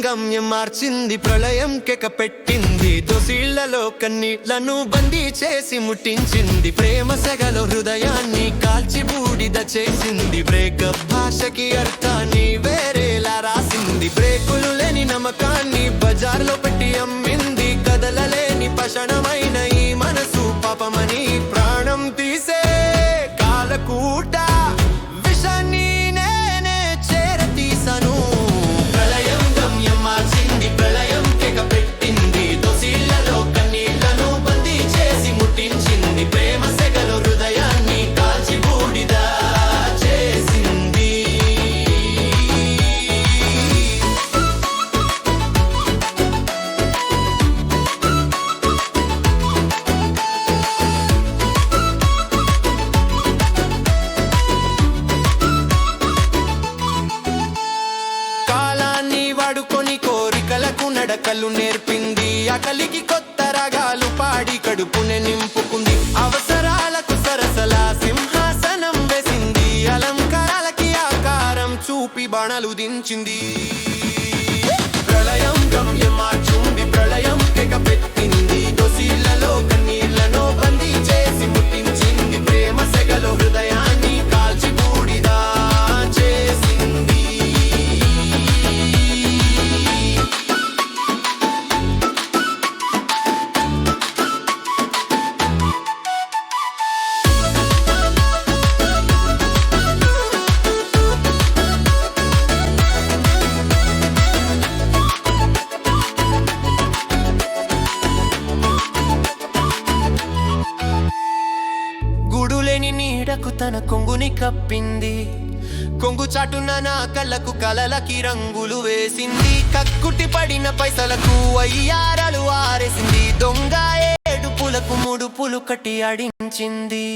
గమ్యం మార్చింది, ప్రళయం కెక పెట్టింది. దోసిళ్లలో కన్నీళ్లను బందీ చేసి ముట్టించింది. ప్రేమ సెగలో హృదయాన్ని కాల్చి బూడిద చేసింది. బ్రేకప్ భాషకి అర్థాన్ని వేరేలా రాసింది. బ్రేకులు లేని నమ్మకాన్ని బజార్లో పెట్టి అమ్మింది. కదలలేని పషణమైన ఈ మనసు పాపమని ప్రాణం తీసే కాలకూట విషాన్ని నేనే చేరతీసను. ప్రళయం గమ్యం మార్చింది, ప్రళయం కెక పెట్టింది. దోసిళ్లలో కన్నీళ్లను బందీ చేసి ముట్టించింది. ప్రేమ సెగలో హృదయాన్ని కాల్చి బూడిద చేసింది. కాలాన్ని వాడుకొని కోరికలకు నడకలు నేర్పింది. ఆకలికి కొత్త రాగాలు పాడి కడుపునే నింపుకుంది. అవసరాలకు సరసల సింహాసనం వేసింది. అలంకారాలకి ఆకారం చూపి బాణాలు దించింది. ప్రళయం గమ్యం మార్చింది, ప్రళయం కెక పెట్టింది. దోసిళ్లలో కన్నీళ్లను బందీ చేసి ముట్టించింది. ప్రేమ సెగలో హృదయాన్ని కాల్చి బూడిద చేసింది. గుడులేని నీడకు తన కొంగుని కప్పింది. కొంగు చాటున నా కళ్ళకు కలలకి రంగులు వేసింది. కక్కుటి పడిన పైసలకు అయ్యారాలు ఆరేసింది. దొంగ ఏడుపులకు ముడుపులు కట్టి అడించింది.